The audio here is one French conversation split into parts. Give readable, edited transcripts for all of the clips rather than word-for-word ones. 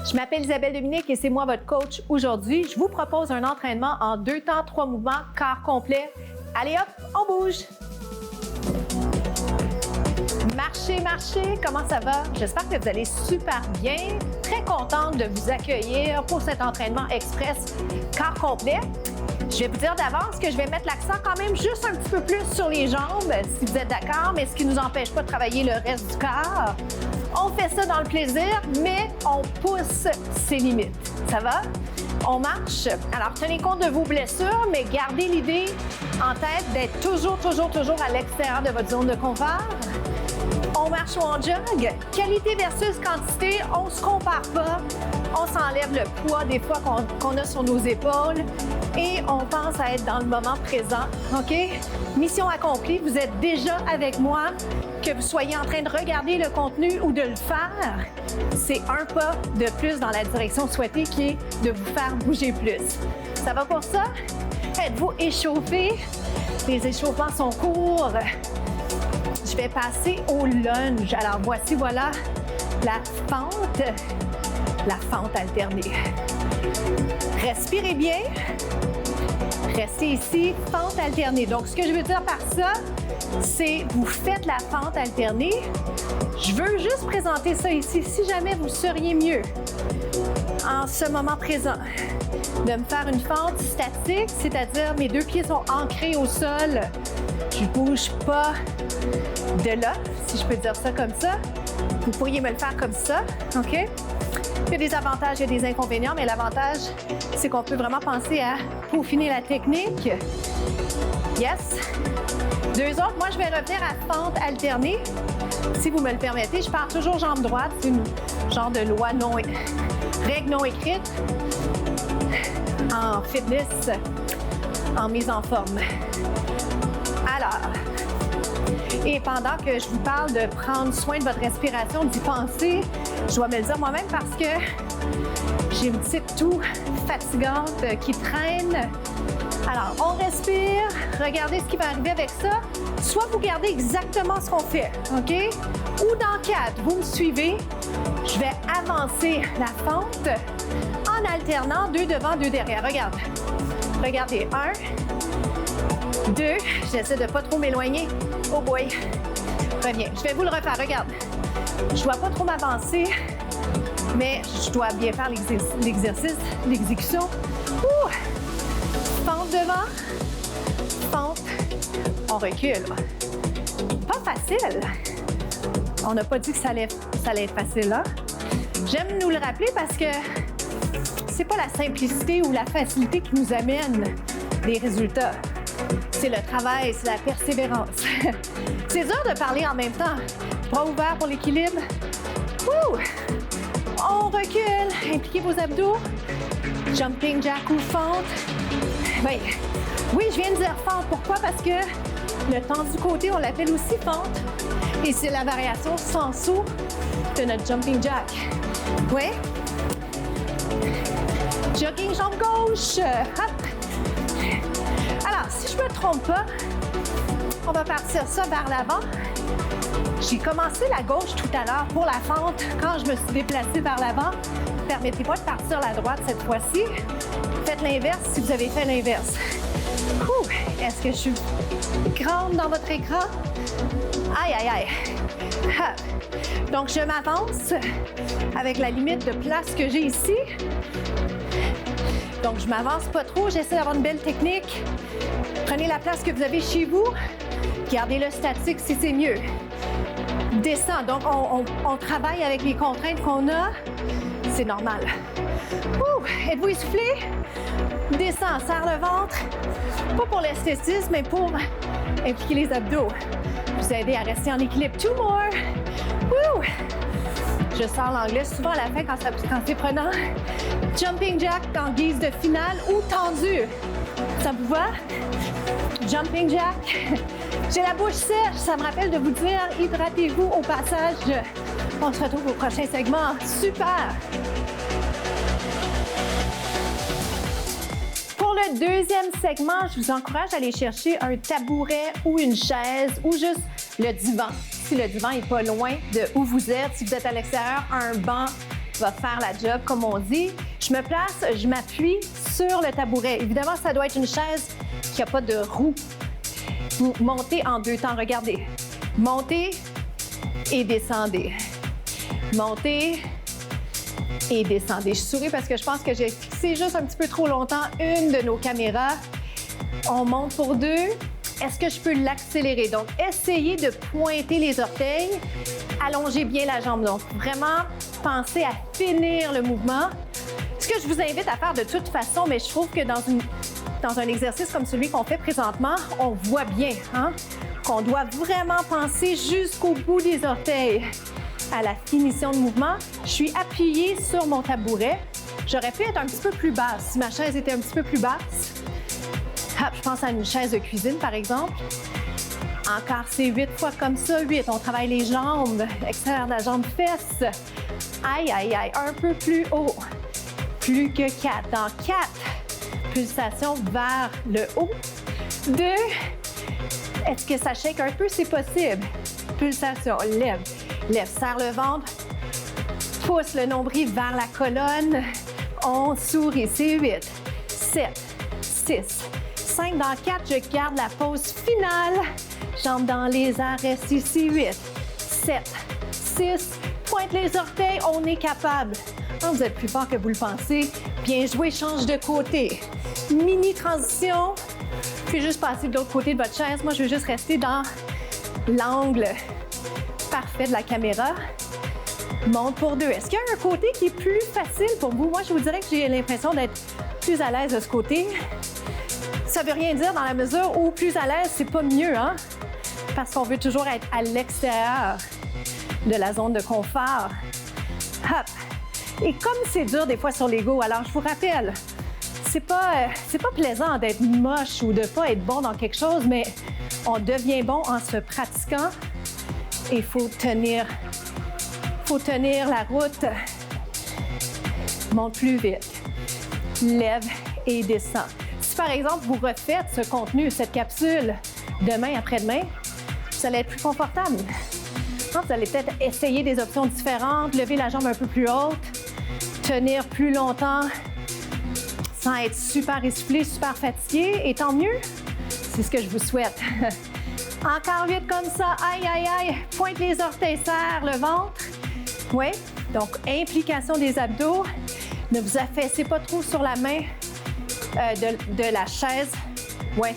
Je m'appelle Isabelle Dominique et c'est moi votre coach aujourd'hui. Je vous propose un entraînement en 2 temps, 3 mouvements, quart complet. Allez hop, on bouge! Marchez, marchez, comment ça va? J'espère que vous allez super bien. Très contente de vous accueillir pour cet entraînement express quart complet. Je vais vous dire d'avance que je vais mettre l'accent quand même juste un petit peu plus sur les jambes, si vous êtes d'accord, mais ce qui ne nous empêche pas de travailler le reste du corps. On fait ça dans le plaisir, mais on pousse ses limites. Ça va? On marche. Alors, tenez compte de vos blessures, mais gardez l'idée en tête d'être toujours à l'extérieur de votre zone de confort. On marche ou on jog. Qualité versus quantité, on ne se compare pas. On s'enlève le poids des fois qu'on a sur nos épaules et on pense à être dans le moment présent. OK? Mission accomplie, vous êtes déjà avec moi. Que vous soyez en train de regarder le contenu ou de le faire, c'est un pas de plus dans la direction souhaitée qui est de vous faire bouger plus. Ça va pour ça? Êtes-vous échauffé? Les échauffements sont courts. Je vais passer au lunge. Alors voilà la fente alternée. Respirez bien. Restez ici, fente alternée. Donc, ce que je veux dire par ça, c'est vous faites la fente alternée. Je veux juste présenter ça ici. Si jamais vous seriez mieux en ce moment présent de me faire une fente statique, c'est-à-dire mes 2 pieds sont ancrés au sol. Je ne bouge pas de là, si je peux dire ça comme ça. Vous pourriez me le faire comme ça, OK? Il y a des avantages et des inconvénients, mais l'avantage, c'est qu'on peut vraiment penser à peaufiner la technique. Yes! 2 autres, moi je vais revenir à fente alternée. Si vous me le permettez, je pars toujours jambe droite. C'est une genre de loi règle non écrite en fitness, en mise en forme. Alors, et pendant que je vous parle de prendre soin de votre respiration, d'y penser, je dois me le dire moi-même parce que j'ai une petite toux fatigante qui traîne. Alors, on respire, regardez ce qui va arriver avec ça. Soit vous gardez exactement ce qu'on fait, OK? Ou dans 4, vous me suivez, je vais avancer la fente en alternant 2 devant, 2 derrière. Regarde. Regardez, 1, 2, j'essaie de ne pas trop m'éloigner. Oh boy, reviens. Je vais vous le refaire, regarde. Je ne dois pas trop m'avancer, mais je dois bien faire l'exercice, l'exécution. Ouh! Fente devant, fente, on recule. Pas facile. On n'a pas dit que ça allait être facile, là. J'aime nous le rappeler parce que c'est pas la simplicité ou la facilité qui nous amène des résultats. C'est le travail, c'est la persévérance. C'est dur de parler en même temps. Bras ouverts pour l'équilibre. Ouh! On recule. Impliquez vos abdos. Jumping jack ou fente. Oui, je viens de dire fente. Pourquoi? Parce que le temps du côté, on l'appelle aussi fente. Et c'est la variation sans saut de notre jumping jack. Oui? Jogging jambe gauche. Hop! Alors, si je ne me trompe pas, on va partir ça vers l'avant. J'ai commencé la gauche tout à l'heure pour la fente quand je me suis déplacée vers l'avant. Permettez-moi de partir la droite cette fois-ci. Faites l'inverse si vous avez fait l'inverse. Est-ce que je suis grande dans votre écran? Aïe, aïe, aïe. Ha. Donc, je m'avance avec la limite de place que j'ai ici. Donc, je m'avance pas trop. J'essaie d'avoir une belle technique. Prenez la place que vous avez chez vous. Gardez-le statique si c'est mieux. Descend. Donc, on travaille avec les contraintes qu'on a. C'est normal. Êtes-vous essoufflé? Descend, serre le ventre. Pas pour l'esthétisme, mais pour impliquer les abdos. Vous aider à rester en équilibre. 2 more. Woo! Je sors l'anglais souvent à la fin quand c'est prenant. Jumping jack en guise de finale ou tendu. Ça vous va? Jumping jack. J'ai la bouche sèche. Ça me rappelle de vous dire, hydratez-vous au passage. On se retrouve au prochain segment. Super! Pour le deuxième segment, je vous encourage à aller chercher un tabouret ou une chaise ou juste le divan. Si le divan n'est pas loin de où vous êtes, si vous êtes à l'extérieur, un banc va faire la job, comme on dit. Je me place, je m'appuie sur le tabouret. Évidemment, ça doit être une chaise qui n'a pas de roue. Vous montez en 2 temps, regardez. Montez et descendez. Montez et descendez. Je souris parce que je pense que j'ai fixé juste un petit peu trop longtemps une de nos caméras. On monte pour 2. Est-ce que je peux l'accélérer? Donc, essayez de pointer les orteils. Allongez bien la jambe. Donc, vraiment, pensez à finir le mouvement. Ce que je vous invite à faire de toute façon, mais je trouve que dans un exercice comme celui qu'on fait présentement, on voit bien qu'on doit vraiment penser jusqu'au bout des orteils à la finition de mouvement. Je suis appuyée sur mon tabouret. J'aurais pu être un petit peu plus basse si ma chaise était un petit peu plus basse. Hop, je pense à une chaise de cuisine, par exemple. Encore, c'est 8 fois comme ça. 8, on travaille les jambes, extérieur de la jambe fesse. Aïe, aïe, aïe, un peu plus haut. Plus que 4. Dans 4, pulsation vers le haut. 2, est-ce que ça shake un peu? C'est possible. Pulsation, lève, lève, serre le ventre. Pousse le nombril vers la colonne. On sourit, c'est 8, 7, 6, 5. Dans 4, je garde la pause finale. Jambes dans les airs, reste ici. 8, 7, 6. Pointe les orteils, on est capable. Vous êtes plus fort que vous le pensez. Bien joué, change de côté. Mini transition. Puis juste passer de l'autre côté de votre chaise. Moi, je veux juste rester dans l'angle parfait de la caméra. Monte pour 2. Est-ce qu'il y a un côté qui est plus facile pour vous? Moi, je vous dirais que j'ai l'impression d'être plus à l'aise de ce côté. Ça veut rien dire dans la mesure où plus à l'aise, c'est pas mieux, hein? Parce qu'on veut toujours être à l'extérieur de la zone de confort. Hop! Et comme c'est dur des fois sur l'ego, alors je vous rappelle, c'est pas plaisant d'être moche ou de pas être bon dans quelque chose, mais on devient bon en se pratiquant et il faut tenir la route. Monte plus vite. Lève et descend. Si par exemple vous refaites ce contenu, cette capsule, demain, après-demain, vous allez être plus confortable. Vous allez peut-être essayer des options différentes, lever la jambe un peu plus haute, tenir plus longtemps sans être super essoufflé, super fatigué. Et tant mieux, c'est ce que je vous souhaite. Encore 8 comme ça, aïe, aïe, aïe. Pointe les orteils, serre le ventre. Oui, donc implication des abdos. Ne vous affaissez pas trop sur la main de la chaise. Oui,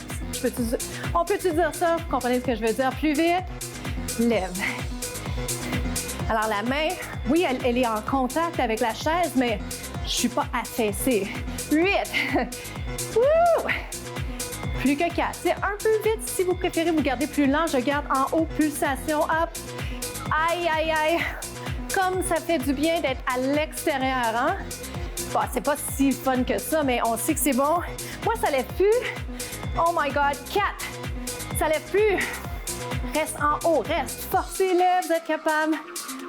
on peut-tu dire ça? Vous comprenez ce que je veux dire? Plus vite, lève. Alors la main, oui, elle est en contact avec la chaise, mais je ne suis pas affaissée. 8. Wouh! Plus que 4. C'est un peu vite. Si vous préférez vous garder plus lent, je garde en haut, pulsation, hop. Aïe, aïe, aïe. Comme ça fait du bien d'être à l'extérieur, hein? Bon, c'est pas si fun que ça, mais on sait que c'est bon. Moi, ça lève plus. Oh my God, 4. Ça lève plus. Reste en haut, reste. Forcez-le, vous êtes capable.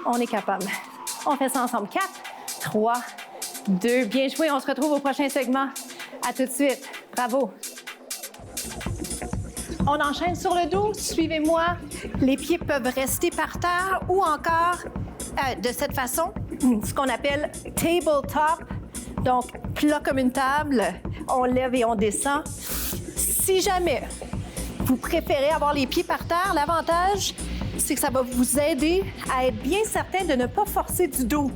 On est capable. On fait ça ensemble. 4, 3, 2. Bien joué. On se retrouve au prochain segment. À tout de suite. Bravo. On enchaîne sur le dos. Suivez-moi. Les pieds peuvent rester par terre ou encore de cette façon, ce qu'on appelle tabletop. Donc, plat comme une table. On lève et on descend. Si jamais vous préférez avoir les pieds par terre, l'avantage, c'est que ça va vous aider à être bien certain de ne pas forcer du dos.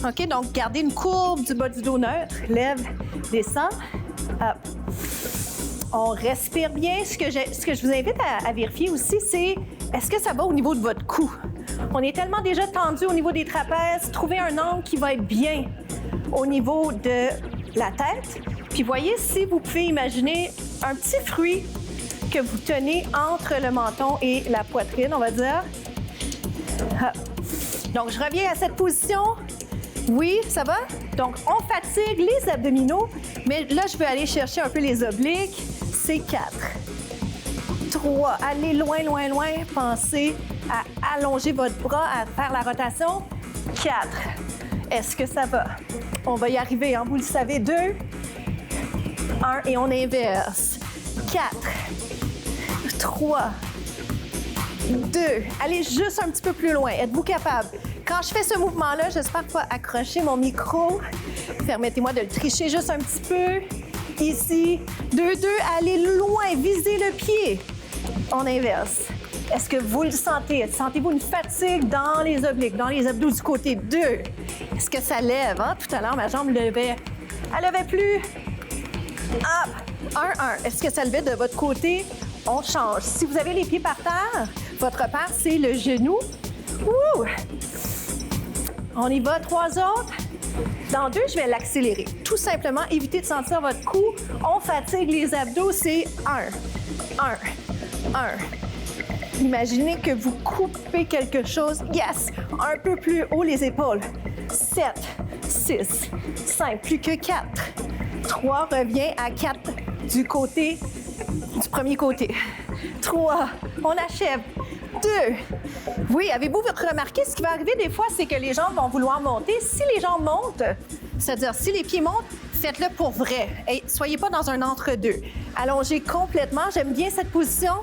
OK? Donc, gardez une courbe du bas du dos neutre. Lève, descend. Hop. On respire bien. Ce que je vous invite à vérifier aussi, c'est est-ce que ça va au niveau de votre cou? On est tellement déjà tendu au niveau des trapèzes. Trouvez un angle qui va être bien au niveau de la tête. Puis voyez si vous pouvez imaginer un petit fruit que vous tenez entre le menton et la poitrine, on va dire. Donc, je reviens à cette position. Oui, ça va? Donc, on fatigue les abdominaux, mais là, je veux aller chercher un peu les obliques. C'est 4, 3, allez loin, loin, loin. Pensez à allonger votre bras, à faire la rotation. 4, est-ce que ça va? On va y arriver, hein? Vous le savez. 2, 1 et on inverse. 4, 3, 2. Allez juste un petit peu plus loin. Êtes-vous capable? Quand je fais ce mouvement-là, j'espère pas accrocher mon micro. Permettez-moi de le tricher juste un petit peu. Ici. 2, 2. Allez loin. Visez le pied. On inverse. Est-ce que vous le sentez? Sentez-vous une fatigue dans les obliques, dans les abdos du côté 2? Est-ce que ça lève? Hein? Tout à l'heure, ma jambe levait. Elle levait plus. Hop! 1, 1. Est-ce que ça levait de votre côté? On change. Si vous avez les pieds par terre, votre repère, c'est le genou. Ouh! On y va, 3 autres. Dans 2, je vais l'accélérer. Tout simplement, évitez de sentir votre cou. On fatigue les abdos, c'est 1, 1, 1. Imaginez que vous coupez quelque chose. Yes! Un peu plus haut les épaules. 7, 6, 5, plus que 4. 3, revient à 4 du côté, du premier côté. 3, on achève. 2. Oui, avez-vous remarqué, ce qui va arriver des fois, c'est que les jambes vont vouloir monter. Si les jambes montent, c'est-à-dire si les pieds montent, faites-le pour vrai. Et soyez pas dans un entre-deux. Allongez complètement. J'aime bien cette position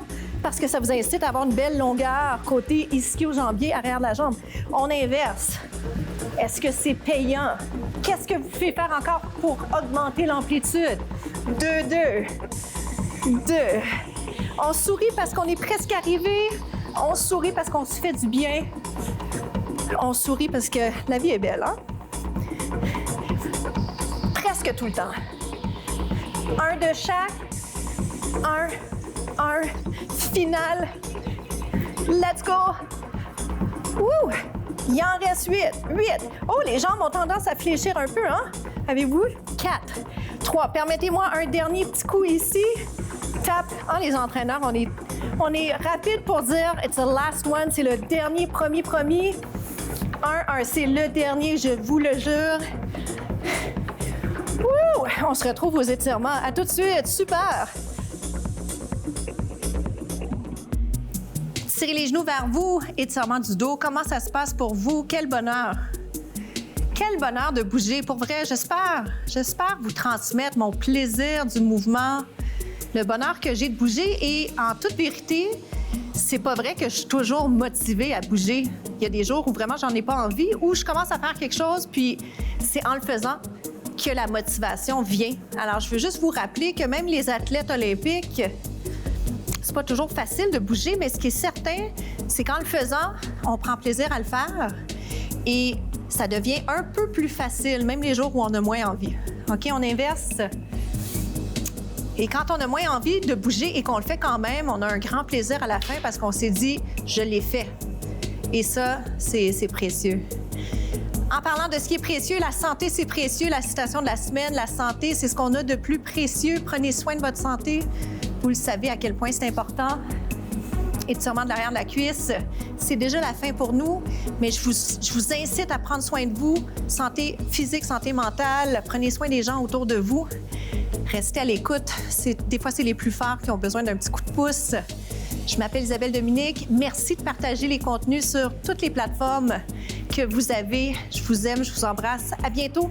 parce que ça vous incite à avoir une belle longueur côté ischio-jambier, arrière de la jambe. On inverse. Est-ce que c'est payant? Qu'est-ce que vous pouvez faire encore pour augmenter l'amplitude? 2, 2, 2. On sourit parce qu'on est presque arrivé. On sourit parce qu'on se fait du bien. On sourit parce que la vie est belle, hein? Presque tout le temps. 1 de chaque. 1. Final. Let's go. Wouh! Il en reste 8. Oh, les jambes ont tendance à fléchir un peu, hein? Avez-vous? 4. 3. Permettez-moi un dernier petit coup ici. Tap. Ah, les entraîneurs, on est rapide pour dire it's the last one. C'est le dernier, promis. 1, c'est le dernier, je vous le jure. Wouh! On se retrouve aux étirements. À tout de suite. Super! Tirez les genoux vers vous, étirement du dos. Comment ça se passe pour vous? Quel bonheur! Quel bonheur de bouger. Pour vrai, j'espère vous transmettre mon plaisir du mouvement, le bonheur que j'ai de bouger. Et en toute vérité, c'est pas vrai que je suis toujours motivée à bouger. Il y a des jours où vraiment j'en ai pas envie, où je commence à faire quelque chose, puis c'est en le faisant que la motivation vient. Alors, je veux juste vous rappeler que même les athlètes olympiques, c'est pas toujours facile de bouger, mais ce qui est certain, c'est qu'en le faisant, on prend plaisir à le faire et ça devient un peu plus facile, même les jours où on a moins envie. OK, on inverse. Et quand on a moins envie de bouger et qu'on le fait quand même, on a un grand plaisir à la fin parce qu'on s'est dit « je l'ai fait ». Et ça, c'est précieux. En parlant de ce qui est précieux, la santé, c'est précieux. La citation de la semaine, la santé, c'est ce qu'on a de plus précieux. Prenez soin de votre santé. Vous le savez à quel point c'est important. Étirement de l'arrière de la cuisse. C'est déjà la fin pour nous, mais je vous incite à prendre soin de vous. Santé physique, santé mentale. Prenez soin des gens autour de vous. Restez à l'écoute. Des fois, c'est les plus forts qui ont besoin d'un petit coup de pouce. Je m'appelle Isabelle Dominique. Merci de partager les contenus sur toutes les plateformes que vous avez. Je vous aime, je vous embrasse. À bientôt.